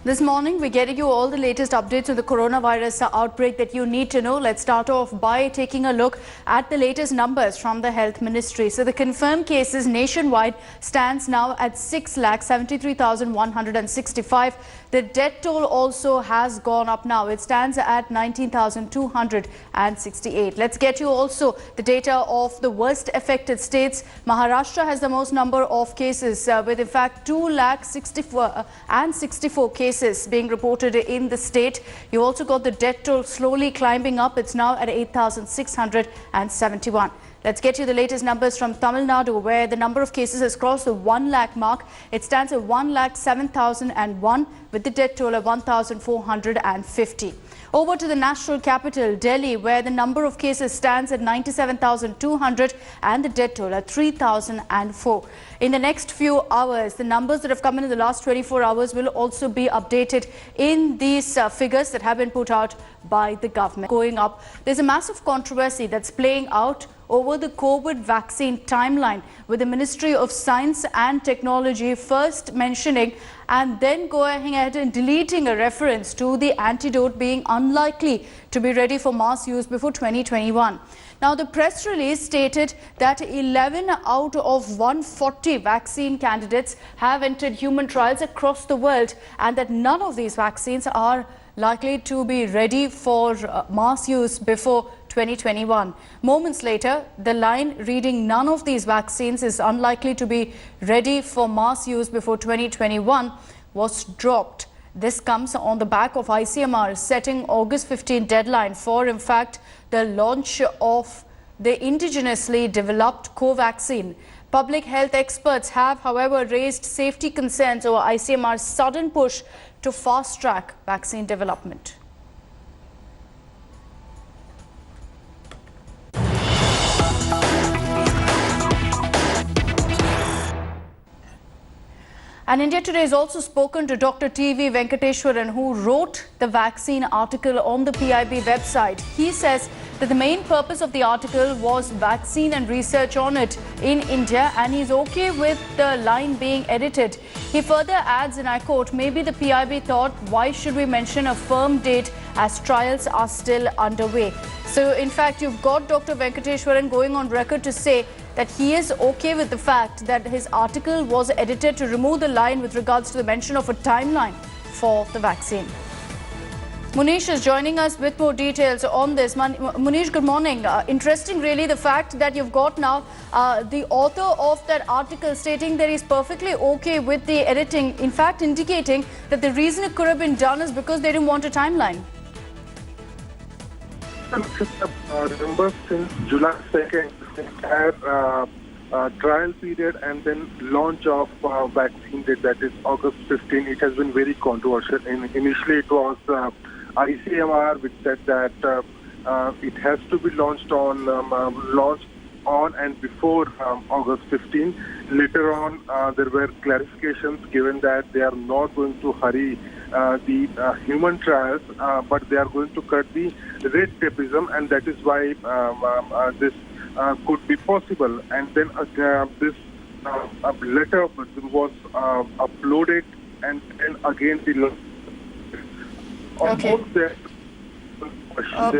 This morning, we're getting you all the latest updates on the coronavirus outbreak that you need to know. Let's start off by taking a look at the latest numbers from the Health Ministry. So the confirmed cases nationwide stands now at 6,73,165. The death toll also has gone up now. It stands at 19,268. Let's get you also the data of the worst affected states. Maharashtra has the most number of cases with in fact 2,64 cases being reported in the state. You also got the death toll slowly climbing up. It's now at 8,671. Let's get you the latest numbers from Tamil Nadu, where the number of cases has crossed the 1 lakh mark. It stands at 1,07,001 with the death toll of 1,450. Over to the national capital, Delhi, where the number of cases stands at 97,200 and the death toll at 3,004. In the next few hours, the numbers that have come in the last 24 hours will also be updated in these figures that have been put out by the government. Going up, there's a massive controversy that's playing out over the COVID vaccine timeline, with the Ministry of Science and Technology first mentioning and then going ahead and deleting a reference to the antidote being unlikely to be ready for mass use before 2021. Now, the press release stated that 11 out of 140 vaccine candidates have entered human trials across the world, and that none of these vaccines are likely to be ready for mass use before 2021. Moments later, the line reading none of these vaccines is unlikely to be ready for mass use before 2021 was dropped. This comes on the back of ICMR setting August 15 deadline for, in fact, the launch of the indigenously developed Covaxin. Public health experts have, however, raised safety concerns over ICMR's sudden push to fast-track vaccine development. And India Today has also spoken to Dr. T.V. Venkateshwaran, who wrote the vaccine article on the PIB website. He says that the main purpose of the article was vaccine and research on it in India, and he's okay with the line being edited. He further adds, and I quote, "Maybe the PIB thought, why should we mention a firm date as trials are still underway?" So, in fact, you've got Dr. Venkateshwaran going on record to say that he is okay with the fact that his article was edited to remove the line with regards to the mention of a timeline for the vaccine. Munish is joining us with more details on this. Munish, good morning. Interesting really the fact that you've got now the author of that article stating that he's perfectly okay with the editing, in fact indicating that the reason it could have been done is because they didn't want a timeline. Remember, since July 2nd, we had trial period and then launch of vaccine date, that is August 15. It has been very controversial. Initially, it was ICMR which said that it has to be launched on and before August 15. Later on, there were clarifications given that they are not going to hurry the human trials, but they are going to cut the red tapeism, and that is why this could be possible. And then this letter was uploaded, and then again the okay.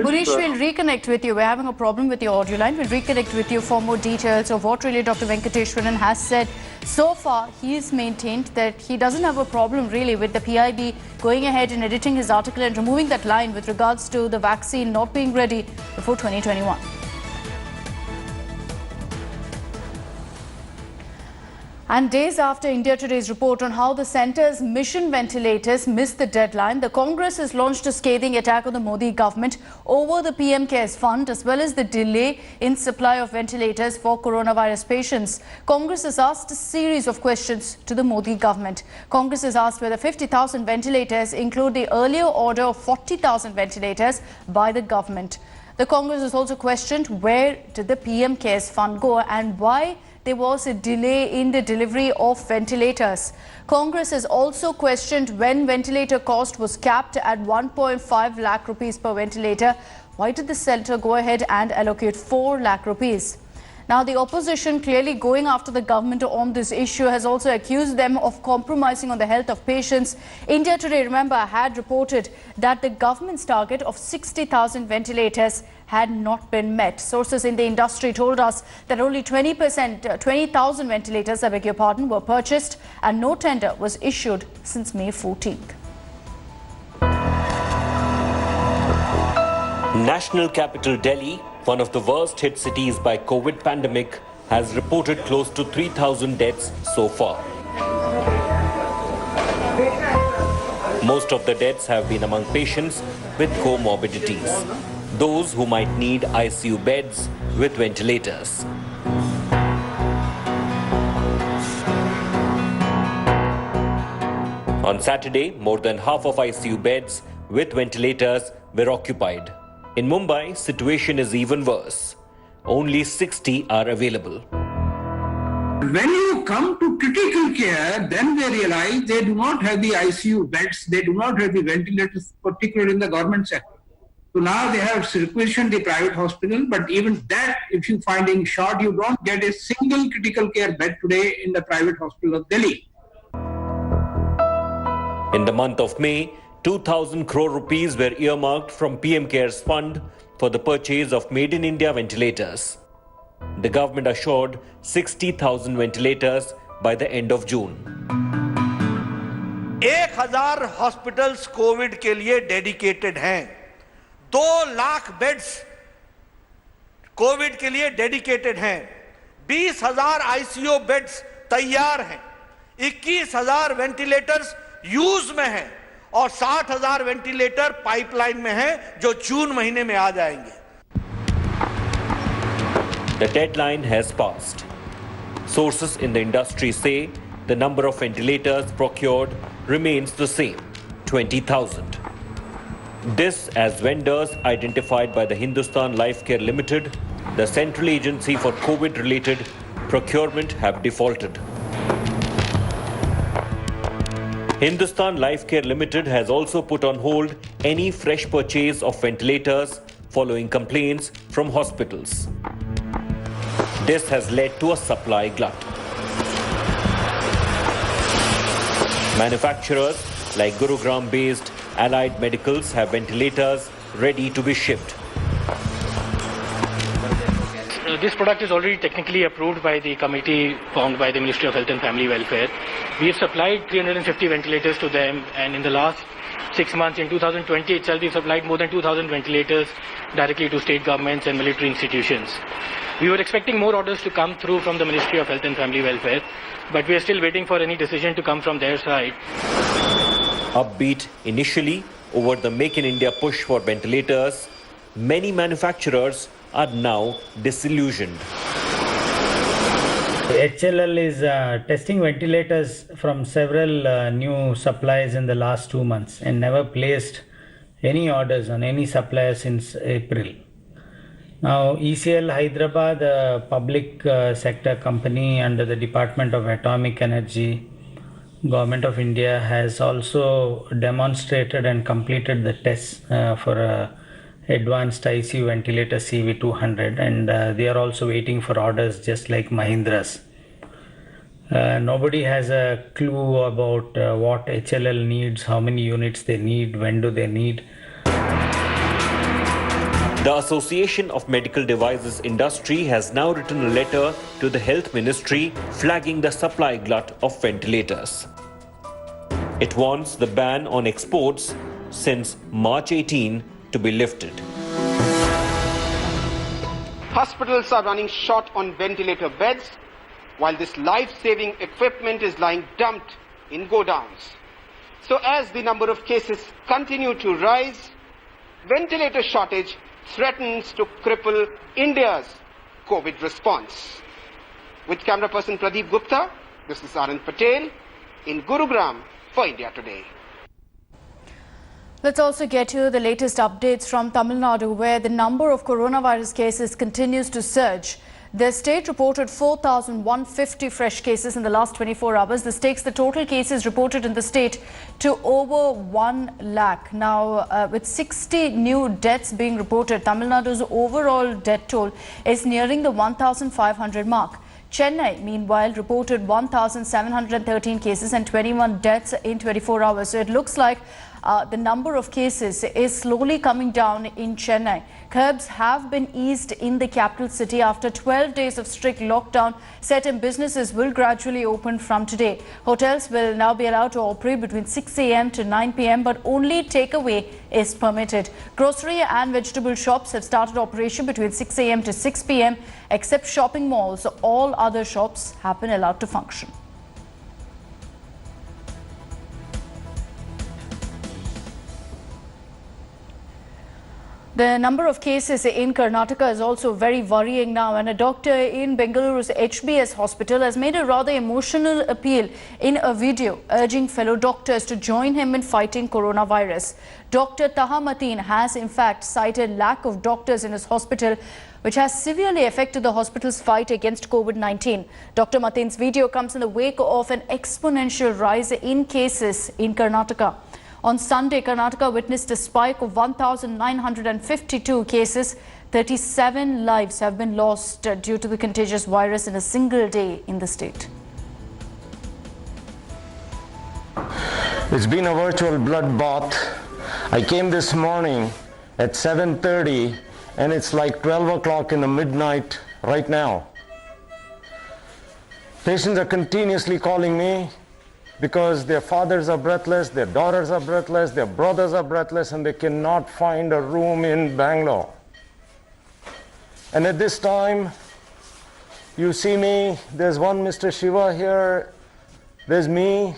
Munish, we'll reconnect with you. We're having a problem with your audio line. We'll reconnect with you for more details of what really Dr. Venkateshwaran has said. So far, he's maintained that he doesn't have a problem really with the PIB going ahead and editing his article and removing that line with regards to the vaccine not being ready before 2021. And days after India Today's report on how the centre's mission ventilators missed the deadline, the Congress has launched a scathing attack on the Modi government over the PM Cares Fund as well as the delay in supply of ventilators for coronavirus patients. Congress has asked a series of questions to the Modi government. Congress has asked whether 50,000 ventilators include the earlier order of 40,000 ventilators by the government. The Congress has also questioned where did the PM Cares Fund go and why there was a delay in the delivery of ventilators. Congress has also questioned when ventilator cost was capped at 1.5 lakh rupees per ventilator. Why did the centre go ahead and allocate 4 lakh rupees? Now, the opposition, clearly going after the government on this issue, has also accused them of compromising on the health of patients. India Today, remember, had reported that the government's target of 60,000 ventilators had not been met. Sources in the industry told us that only 20,000 ventilators, I beg your pardon, were purchased and no tender was issued since May 14th. National capital Delhi, one of the worst hit cities by COVID pandemic, has reported close to 3,000 deaths so far. Most of the deaths have been among patients with comorbidities, those who might need ICU beds with ventilators. On Saturday, more than half of ICU beds with ventilators were occupied. In Mumbai, situation is even worse. Only 60 are available. When you come to critical care, then they realize they do not have the ICU beds, they do not have the ventilators, particularly in the government sector. So now they have requisitioned the private hospital, but even that, if you finding short, you don't get a single critical care bed today in the private hospital of Delhi. In the month of May, 2,000 crore rupees were earmarked from PM CARES Fund for the purchase of Made in India ventilators. The government assured 60,000 ventilators by the end of June. 1,000 hospitals Covid के लिए dedicated हैं, 2 lakh beds Covid के लिए dedicated हैं, 20,000 ICU beds तैयार हैं, 21,000 ventilators use में हैं और 60,000 वेंटिलेटर पाइपलाइन में हैं जो जून महीने में आ जाएंगे. The deadline has passed. Sources in the industry say the number of ventilators procured remains the same, 20,000. This as vendors identified by the Hindustan Lifecare Limited, the central agency for COVID-related procurement, have defaulted. Hindustan Lifecare Limited has also put on hold any fresh purchase of ventilators following complaints from hospitals. This has led to a supply glut. Manufacturers like Gurugram-based Allied Medicals have ventilators ready to be shipped. This product is already technically approved by the committee formed by the Ministry of Health and Family Welfare. We have supplied 350 ventilators to them, and in the last 6 months, in 2020 itself, we supplied more than 2,000 ventilators directly to state governments and military institutions. We were expecting more orders to come through from the Ministry of Health and Family Welfare, but we are still waiting for any decision to come from their side. Upbeat initially over the Make in India push for ventilators, many manufacturers are now disillusioned. HLL is testing ventilators from several new suppliers in the last 2 months and never placed any orders on any supplier since April. Now, ECL Hyderabad, a public sector company under the Department of Atomic Energy, Government of India, has also demonstrated and completed the tests for a advanced ICU ventilator CV200, and they are also waiting for orders just like Mahindra's. Nobody has a clue about what HLL needs, how many units they need, when do they need. The Association of Medical Devices Industry has now written a letter to the Health Ministry flagging the supply glut of ventilators. It wants the ban on exports since March 18 to be lifted. Hospitals are running short on ventilator beds, while this life-saving equipment is lying dumped in godowns. So as the number of cases continue to rise, ventilator shortage threatens to cripple India's COVID response. With camera person Pradeep Gupta, this is Anand Patel in Gurugram for India Today. Let's also get you the latest updates from Tamil Nadu, where the number of coronavirus cases continues to surge. The state reported 4,150 fresh cases in the last 24 hours. This takes the total cases reported in the state to over 1 lakh. Now, with 60 new deaths being reported, Tamil Nadu's overall death toll is nearing the 1,500 mark. Chennai, meanwhile, reported 1,713 cases and 21 deaths in 24 hours. So it looks like the number of cases is slowly coming down in Chennai. Curbs have been eased in the capital city after 12 days of strict lockdown. Certain businesses will gradually open from today. Hotels will now be allowed to operate between 6 a.m. to 9 p.m. but only takeaway is permitted. Grocery and vegetable shops have started operation between 6 a.m. to 6 p.m. except shopping malls. All other shops have been allowed to function. The number of cases in Karnataka is also very worrying now, and a doctor in Bengaluru's HBS hospital has made a rather emotional appeal in a video urging fellow doctors to join him in fighting coronavirus. Dr. Taha Mateen has in fact cited lack of doctors in his hospital, which has severely affected the hospital's fight against COVID-19. Dr. Mateen's video comes in the wake of an exponential rise in cases in Karnataka. On Sunday, Karnataka witnessed a spike of 1,952 cases. 37 lives have been lost due to the contagious virus in a single day in the state. It's been a virtual bloodbath. I came this morning at 7:30 and it's like 12 o'clock in the midnight right now. Patients are continuously calling me because their fathers are breathless, their daughters are breathless, their brothers are breathless, and they cannot find a room in Bangalore. And at this time, you see me, there's one Mr. Shiva here, there's me,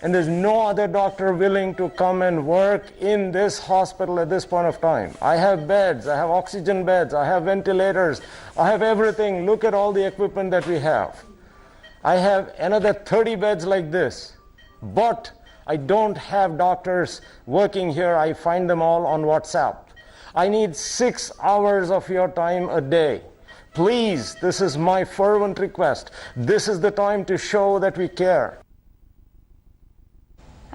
and there's no other doctor willing to come and work in this hospital at this point of time. I have beds, I have oxygen beds, I have ventilators, I have everything. Look at all the equipment that we have. I have another 30 beds like this, but I don't have doctors working here. I find them all on WhatsApp. I need 6 hours of your time a day. Please, this is my fervent request. This is the time to show that we care.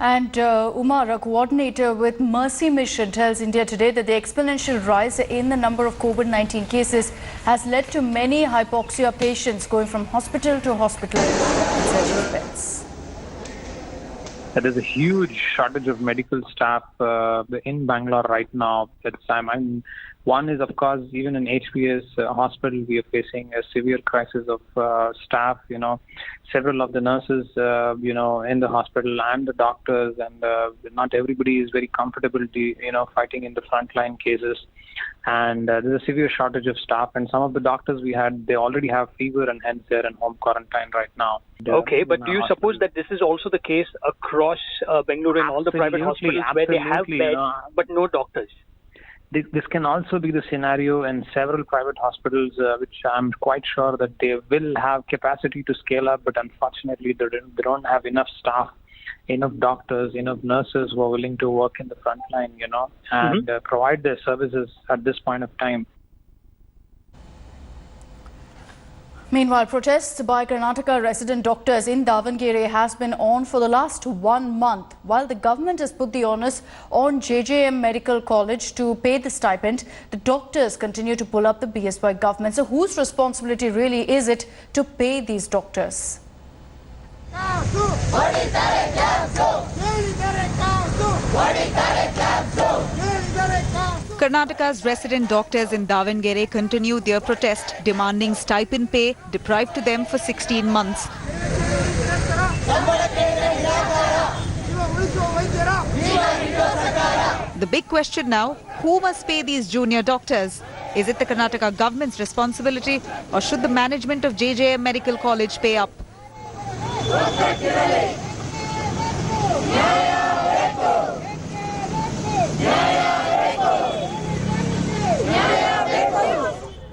And Umar, a coordinator with Mercy Mission, tells India Today that the exponential rise in the number of COVID-19 cases has led to many hypoxia patients going from hospital to hospital in search of beds. There is a huge shortage of medical staff in Bangalore right now at this time. One is, of course, even in HBS hospital, we are facing a severe crisis of staff. Several of the nurses, in the hospital and the doctors, and not everybody is very comfortable, fighting in the frontline cases. And there's a severe shortage of staff. And some of the doctors we had, they already have fever, and hence they're in home quarantine right now. Okay, but do you suppose that this is also the case across Bengaluru and all the private hospitals where they have beds but no doctors? This can also be the scenario in several private hospitals, which I'm quite sure that they will have capacity to scale up, but unfortunately they don't have enough staff, enough doctors, enough nurses who are willing to work in the front line, and provide their services at this point of time. Meanwhile, protests by Karnataka resident doctors in Davangere has been on for the last 1 month. While the government has put the onus on JJM Medical College to pay the stipend, the doctors continue to pull up the BS by government. So whose responsibility really is it to pay these doctors? Karnataka's resident doctors in Davangere continue their protest, demanding stipend pay deprived to them for 16 months. The big question now, who must pay these junior doctors? Is it the Karnataka government's responsibility, or should the management of JJM Medical College pay up?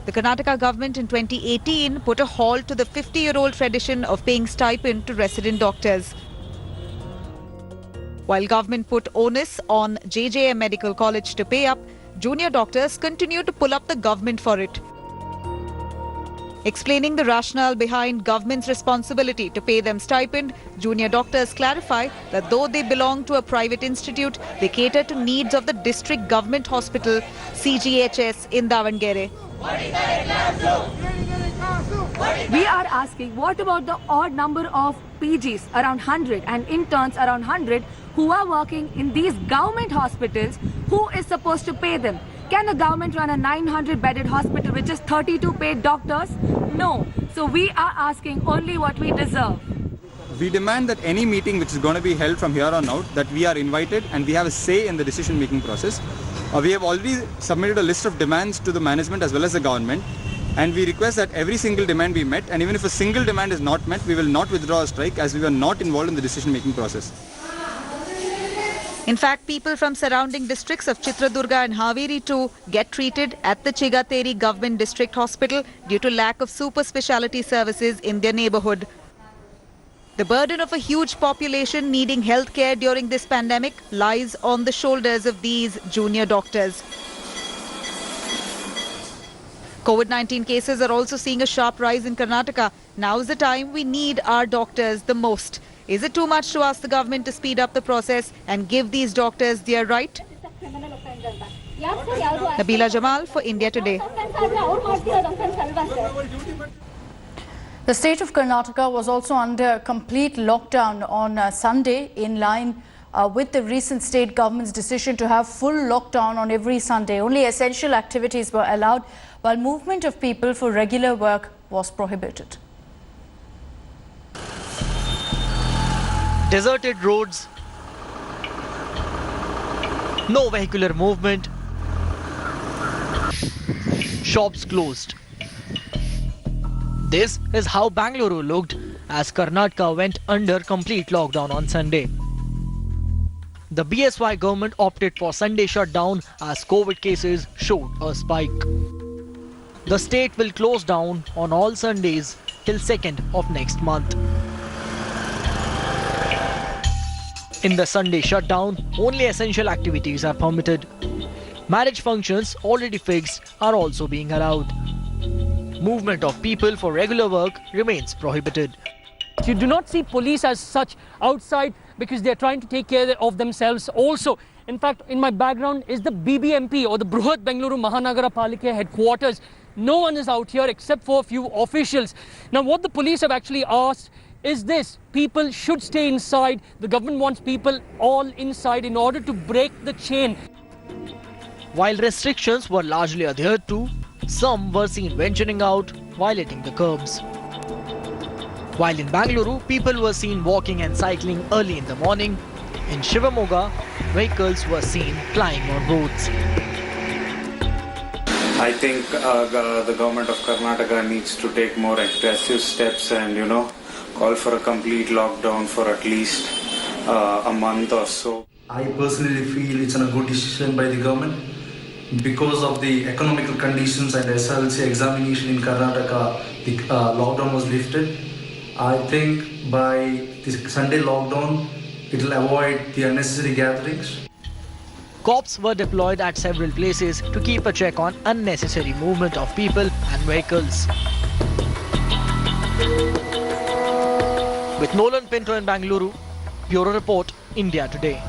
The Karnataka government in 2018 put a halt to the 50-year-old tradition of paying stipend to resident doctors. While government put onus on JJM Medical College to pay up, junior doctors continue to pull up the government for it. Explaining the rationale behind government's responsibility to pay them stipend, junior doctors clarify that though they belong to a private institute, they cater to needs of the district government hospital, CGHS, in Davangere. We are asking, what about the odd number of PGs, around 100, and interns, around 100, who are working in these government hospitals? Who is supposed to pay them? Can the government run a 900-bedded hospital with just 32 paid doctors? No. So we are asking only what we deserve. We demand that any meeting which is going to be held from here on out, that we are invited and we have a say in the decision-making process. We have already submitted a list of demands to the management as well as the government, and we request that every single demand be met, and even if a single demand is not met, we will not withdraw a strike as we were not involved in the decision-making process. In fact, people from surrounding districts of Chitradurga and Haveri too get treated at the Chigateri Government District Hospital due to lack of super speciality services in their neighborhood. The burden of a huge population needing health care during this pandemic lies on the shoulders of these junior doctors. COVID-19 cases are also seeing a sharp rise in Karnataka. Now is the time we need our doctors the most. Is it too much to ask the government to speed up the process and give these doctors their right? Nabila Jamal for India Today. The state of Karnataka was also under complete lockdown on Sunday, in line with the recent state government's decision to have full lockdown on every Sunday. Only essential activities were allowed, while movement of people for regular work was prohibited. Deserted roads, no vehicular movement, shops closed. This is how Bangalore looked as Karnataka went under complete lockdown on Sunday. The BSY government opted for Sunday shutdown as COVID cases showed a spike. The state will close down on all Sundays till 2nd of next month. In the Sunday shutdown, only essential activities are permitted. Marriage functions already fixed are also being allowed. Movement of people for regular work remains prohibited. You do not see police as such outside because they are trying to take care of themselves also. In fact, in my background is the BBMP or the Bruhat Bengaluru Mahanagara Palike headquarters. No one is out here except for a few officials. Now, what the police have actually asked is this: people should stay inside. The government wants people all inside in order to break the chain. While restrictions were largely adhered to, some were seen venturing out, violating the curbs. While in Bangalore, people were seen walking and cycling early in the morning. In Shivamoga, vehicles were seen plying on roads. I think the government of Karnataka needs to take more aggressive steps and, call for a complete lockdown for at least a month or so. I personally feel it's a good decision by the government because of the economical conditions and SLC examination in Karnataka. The lockdown was lifted. I think by this Sunday lockdown, it will avoid the unnecessary gatherings. Cops were deployed at several places to keep a check on unnecessary movement of people and vehicles. With Nolan Pinto in Bangalore, Bureau Report, India Today.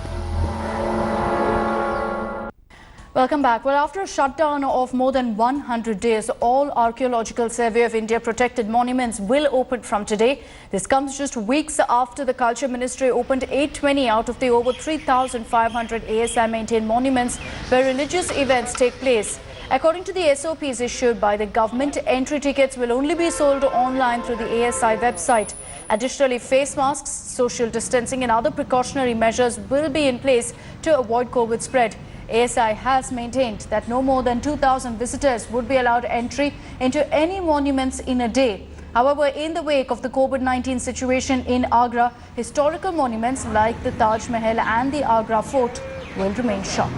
Welcome back. Well, after a shutdown of more than 100 days, all Archaeological Survey of India protected monuments will open from today. This comes just weeks after the Culture Ministry opened 820 out of the over 3,500 ASI maintained monuments where religious events take place. According to the SOPs issued by the government, entry tickets will only be sold online through the ASI website. Additionally, face masks, social distancing and other precautionary measures will be in place to avoid COVID spread. ASI has maintained that no more than 2,000 visitors would be allowed entry into any monuments in a day. However, in the wake of the COVID-19 situation in Agra, historical monuments like the Taj Mahal and the Agra Fort will remain shut.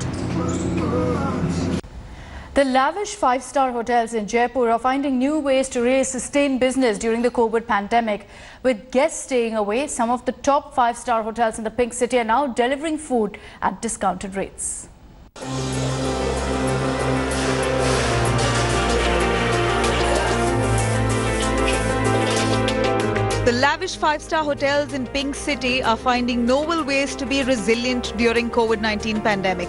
The lavish five-star hotels in Jaipur are finding new ways to really sustain business during the COVID pandemic. With guests staying away, some of the top five-star hotels in the Pink City are now delivering food at discounted rates. Lavish 5-star hotels in Pink City are finding novel ways to be resilient during COVID-19 pandemic.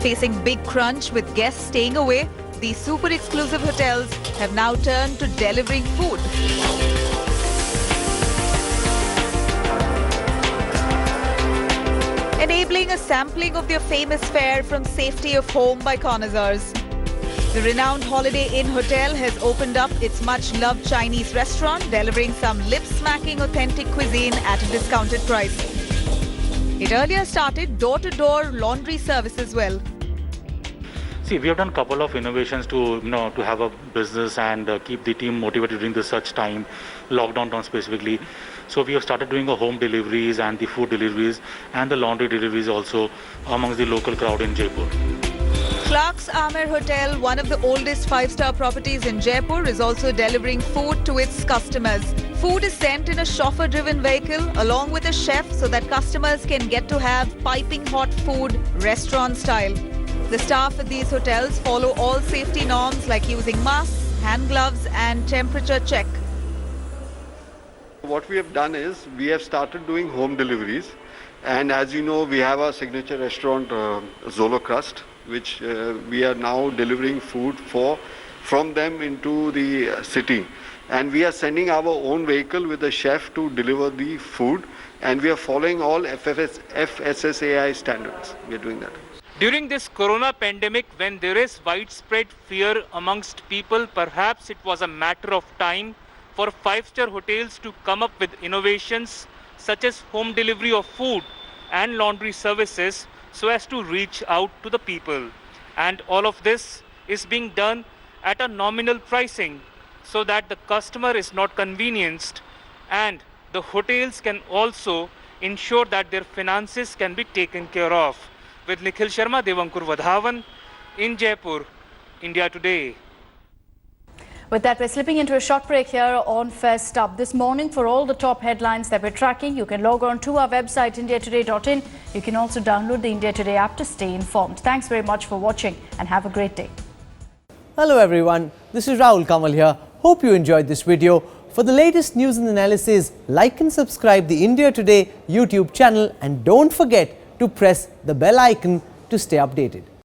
Facing big crunch with guests staying away, these super exclusive hotels have now turned to delivering food. Enabling a sampling of their famous fare from safety of home by connoisseurs. The renowned Holiday Inn Hotel has opened up its much-loved Chinese restaurant, delivering some lip-smacking authentic cuisine at a discounted price. It earlier started door-to-door laundry service as well. See, we have done a couple of innovations to have a business and keep the team motivated during this such time, lockdown time specifically. So we have started doing the home deliveries and the food deliveries and the laundry deliveries also amongst the local crowd in Jaipur. Clark's Amer Hotel, one of the oldest 5-star properties in Jaipur, is also delivering food to its customers. Food is sent in a chauffeur-driven vehicle along with a chef so that customers can get to have piping hot food restaurant style. The staff at these hotels follow all safety norms like using masks, hand gloves and temperature check. What we have done is we have started doing home deliveries, and as you know, we have our signature restaurant Zolo Crust, which we are now delivering food from them into the city, and we are sending our own vehicle with a chef to deliver the food, and we are following all FSSAI standards. We are doing that. During this corona pandemic, when there is widespread fear amongst people, perhaps it was a matter of time for 5-star hotels to come up with innovations such as home delivery of food and laundry services so as to reach out to the people. And all of this is being done at a nominal pricing so that the customer is not convenienced and the hotels can also ensure that their finances can be taken care of. With Nikhil Sharma, Devankur Vadhavan in Jaipur, India Today. With that, we're slipping into a short break here on First Up. This morning, for all the top headlines that we're tracking, you can log on to our website, indiatoday.in. You can also download the India Today app to stay informed. Thanks very much for watching and have a great day. Hello everyone, this is Rahul Kamal here. Hope you enjoyed this video. For the latest news and analysis, like and subscribe the India Today YouTube channel and don't forget to press the bell icon to stay updated.